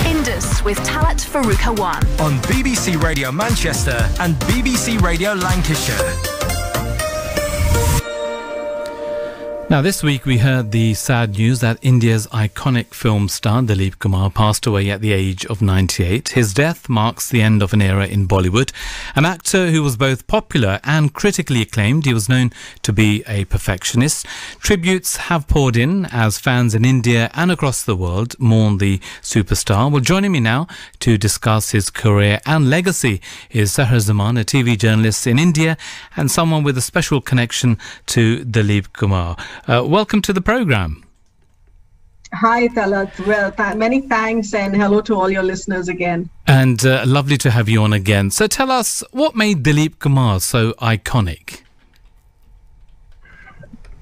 Indus with Talat Farooqa on BBC Radio Manchester and BBC Radio Lancashire. Now, this week we heard the sad news that India's iconic film star Dilip Kumar passed away at the age of 98. His death marks the end of an era in Bollywood. An actor who was both popular and critically acclaimed, he was known to be a perfectionist. Tributes have poured in as fans in India and across the world mourn the superstar. Well, joining me now to discuss his career and legacy is Sahar Zaman, a TV journalist in India and someone with a special connection to Dilip Kumar. Welcome to the programme. Hi, Talat. Well, many thanks and hello to all your listeners again. And lovely to have you on again. So tell us, what made Dilip Kumar so iconic?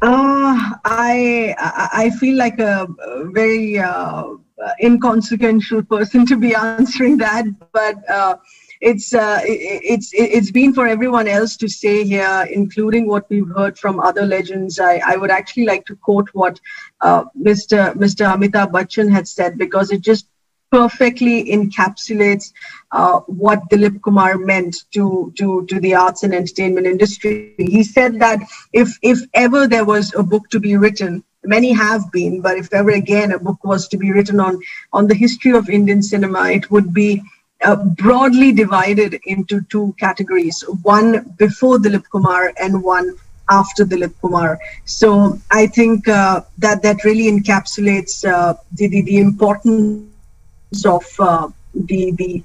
I feel like a very inconsequential person to be answering that, but it's been for everyone else to say here, including what we've heard from other legends. I would actually like to quote what Mr. Amitabh Bachchan had said, because it just perfectly encapsulates what Dilip Kumar meant to the arts and entertainment industry. He said that if ever there was a book to be written, many have been, but if ever again a book was to be written on the history of Indian cinema, it would be broadly divided into two categories, one before Dilip Kumar and one after Dilip Kumar. So I think that really encapsulates the importance of the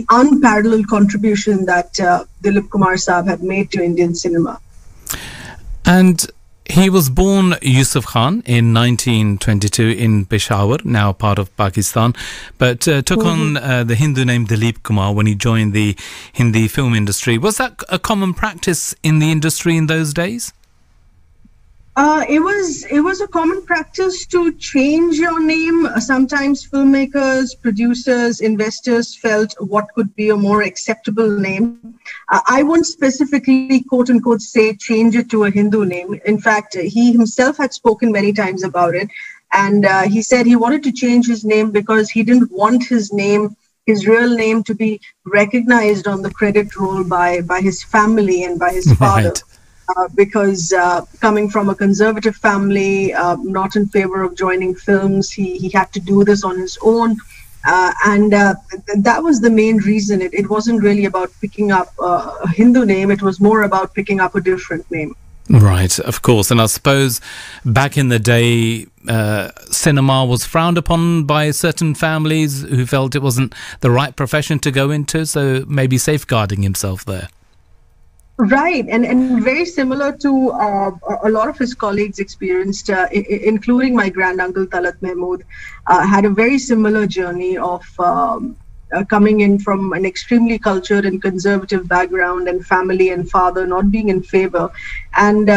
unparalleled contribution that Dilip Kumar Saab had made to Indian cinema. And he was born Yusuf Khan in 1922 in Peshawar, now part of Pakistan, but took on the Hindu name Dilip Kumar when he joined the Hindi film industry. Was that a common practice in the industry in those days? It was a common practice to change your name. Sometimes filmmakers, producers, investors felt what could be a more acceptable name. I won't specifically, quote unquote, say change it to a Hindu name. In fact, he himself had spoken many times about it. And he said he wanted to change his name because he didn't want his real name, to be recognized on the credit roll by his family and by his father. Right. Because coming from a conservative family, not in favor of joining films, he had to do this on his own. And that was the main reason. It wasn't really about picking up a Hindu name. It was more about picking up a different name. Right, of course. And I suppose back in the day, cinema was frowned upon by certain families who felt it wasn't the right profession to go into. So maybe safeguarding himself there. Right, and very similar to a lot of his colleagues experienced, including my granduncle Talat Mahmood, had a very similar journey of coming in from an extremely cultured and conservative background, and family and father not being in favor. And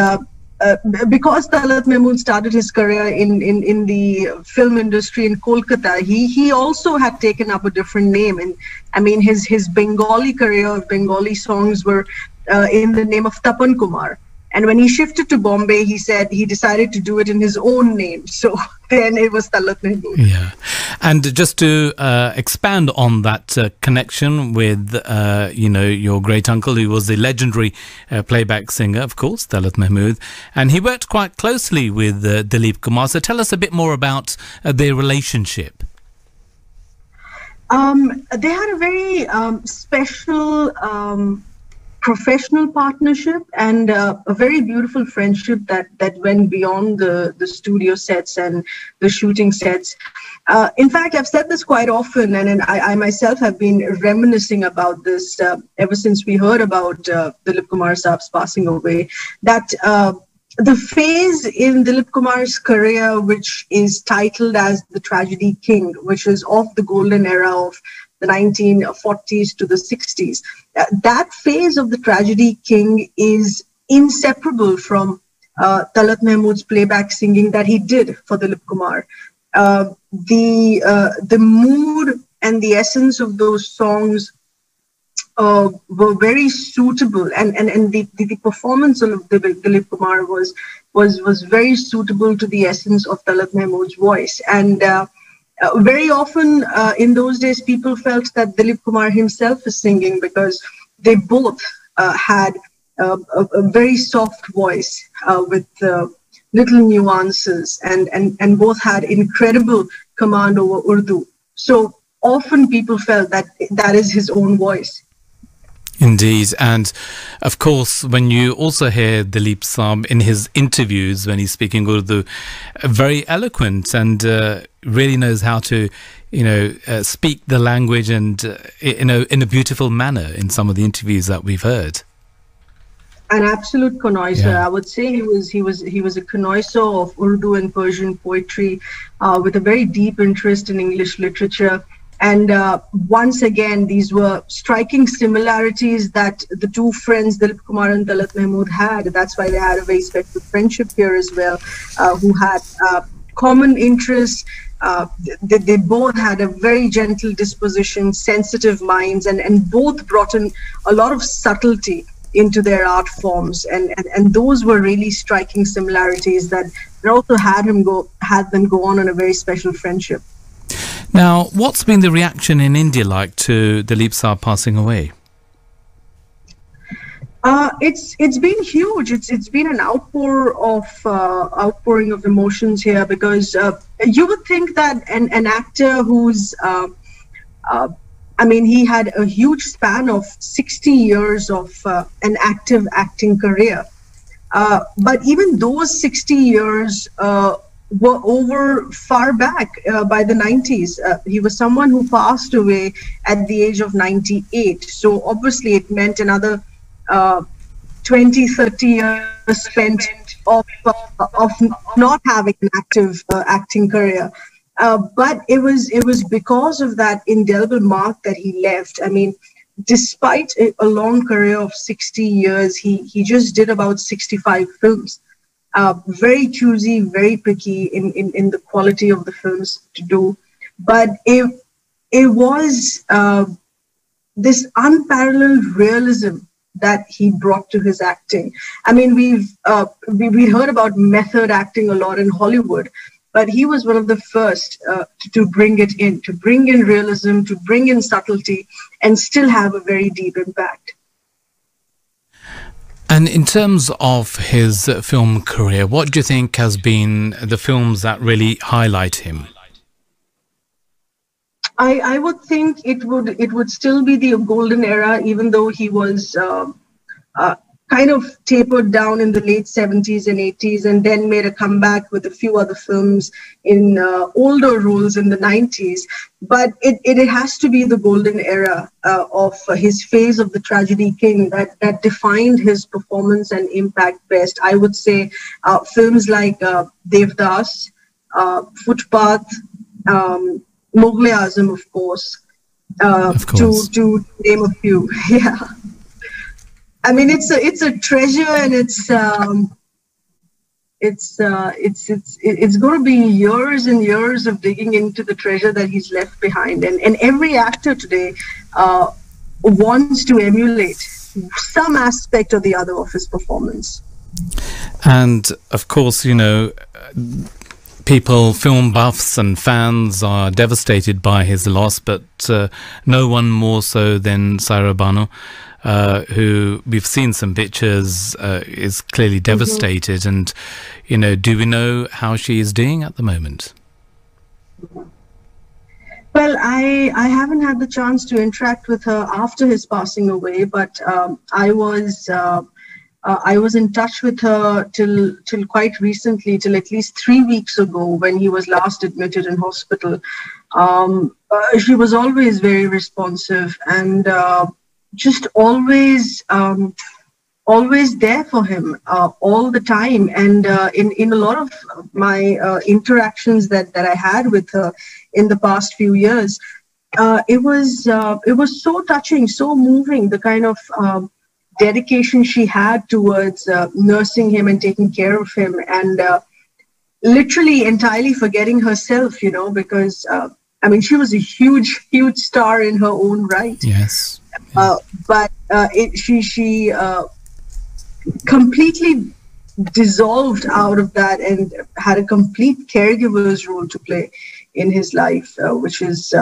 because Talat Mahmood started his career in the film industry in Kolkata, he also had taken up a different name. And I mean, his Bengali career of Bengali songs were in the name of Tapan Kumar. And when he shifted to Bombay, he said he decided to do it in his own name. So then it was Talat Mahmood. Yeah. And just to expand on that connection with, your great uncle, who was the legendary playback singer, of course, Talat Mahmood. And he worked quite closely with Dilip Kumar. So tell us a bit more about their relationship. They had a very special professional partnership and a very beautiful friendship that went beyond the studio sets and the shooting sets. In fact, I've said this quite often, and I myself have been reminiscing about this ever since we heard about Dilip Kumar Saab's passing away, that the phase in Dilip Kumar's career, which is titled as the Tragedy King, which is of the golden era of the 1940s to the 60s. That phase of the Tragedy King is inseparable from Talat Mahmood's playback singing that he did for Dilip Kumar. The mood and the essence of those songs were very suitable, and the performance of Dilip Kumar was was very suitable to the essence of Talat Mahmood's voice. And very often in those days, people felt that Dilip Kumar himself is singing, because they both had a very soft voice with little nuances, and both had incredible command over Urdu. So often people felt that that is his own voice. Indeed. And of course, when you also hear Dilip Saab in his interviews when he's speaking Urdu, very eloquent and really knows how to, speak the language and, in a beautiful manner in some of the interviews that we've heard. An absolute connoisseur. Yeah. I would say he was a connoisseur of Urdu and Persian poetry, with a very deep interest in English literature. And once again, these were striking similarities that the two friends, Dilip Kumar and Talat Mahmood, had. That's why they had a very special friendship here as well, who had common interests. They both had a very gentle disposition, sensitive minds, and both brought in a lot of subtlety into their art forms. And those were really striking similarities that also had them go on a very special friendship. Now, what's been the reaction in India like to Dilip Saab passing away? It's been huge. It's been an outpouring of emotions here, because you would think that an actor who's he had a huge span of 60 years of an active acting career, but even those 60 years were over far back by the 90s. He was someone who passed away at the age of 98. So obviously it meant another 20, 30 years spent of not having an active acting career. But it was because of that indelible mark that he left. I mean, despite a long career of 60 years, he just did about 65 films. Very choosy, very picky in the quality of the films to do. But it was this unparalleled realism that he brought to his acting. I mean, we heard about method acting a lot in Hollywood, but he was one of the first to bring it in, to bring in realism, to bring in subtlety, and still have a very deep impact. And in terms of his film career, what do you think has been the films that really highlight him? I would think it would still be the golden era, even though he was kind of tapered down in the late 70s and 80s, and then made a comeback with a few other films in older roles in the 90s. But it has to be the golden era of his phase of the tragedy king that defined his performance and impact best. I would say films like Devdas, Footpath, Mughal Azam, of course, to name a few. Yeah. I mean, it's a treasure, and it's going to be years and years of digging into the treasure that he's left behind. And every actor today wants to emulate some aspect or the other of his performance. And of course, people, film buffs and fans are devastated by his loss, but no one more so than Sahar Zaman, who we've seen some pictures, is clearly devastated. And, do we know how she is doing at the moment? Well, I haven't had the chance to interact with her after his passing away, but I was in touch with her till quite recently, till at least 3 weeks ago, when he was last admitted in hospital. She was always very responsive and just always there for him all the time. And in a lot of my interactions that I had with her in the past few years, it was so touching, so moving, the kind of dedication she had towards nursing him and taking care of him, and literally entirely forgetting herself, because she was a huge star in her own right. Yes. But she completely dissolved out of that and had a complete caregiver's role to play in his life, which has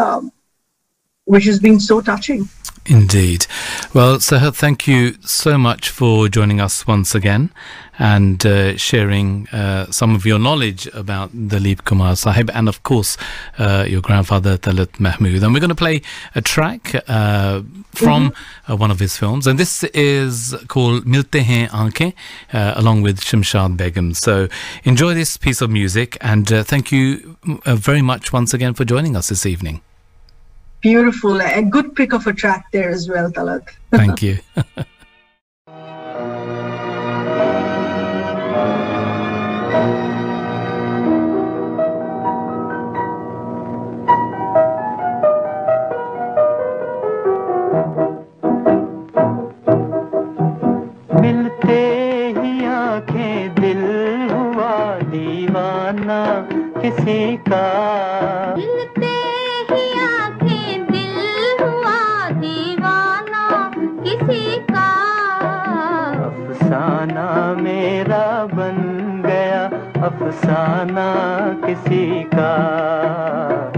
been so touching. Indeed. Well, Sahar, thank you so much for joining us once again and sharing some of your knowledge about Dilip Kumar Sahib and, of course, your grandfather, Talat Mahmood. And we're going to play a track from one of his films. And this is called Milte Hain Aankhein, along with Shamshad Begum. So enjoy this piece of music. And thank you very much once again for joining us this evening. Beautiful. A good pick of a track there as well, Talat. Thank you. मिलते ही आंखें दिल हुआ दीवाना किसी का मिलते ही आंखें दिल हुआ दीवाना किसी का अफसाना मेरा बन गया अफसाना किसी का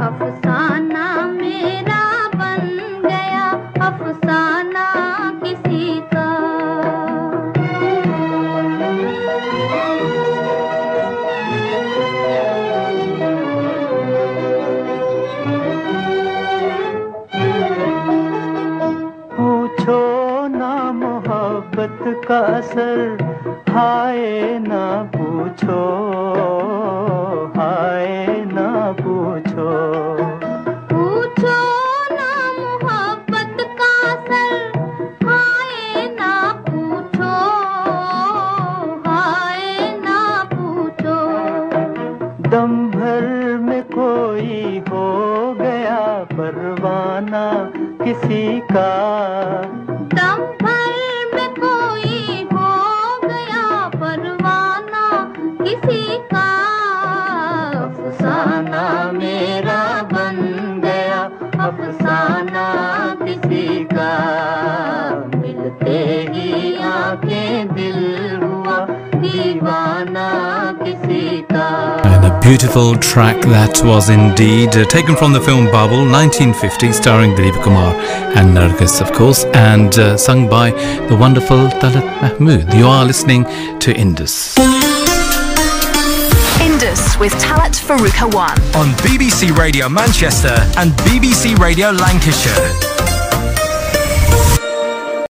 अफसाना मेरा बन गया अफसाना किसी का मोहब्बत का असर हाय ना पूछो हाय ना पूछो पूछो ना मोहब्बत का असर हाय ना पूछो हाय ना पूछो दम भर में कोई हो गया परवाना किसी का दम भर में कोई हो गया परवाना किसी का अफसाना मेरा बन गया अफसाना किसी का मिलते ही आंखें दिल हुआ दीवाना किसी का. And a beautiful track that was indeed, taken from the film Babel 1950, starring Dilip Kumar and Nargis, of course, and sung by the wonderful Talat Mahmood. You are listening to Indus. Indus with Talat Farooqa 1 on BBC Radio Manchester and BBC Radio Lancashire.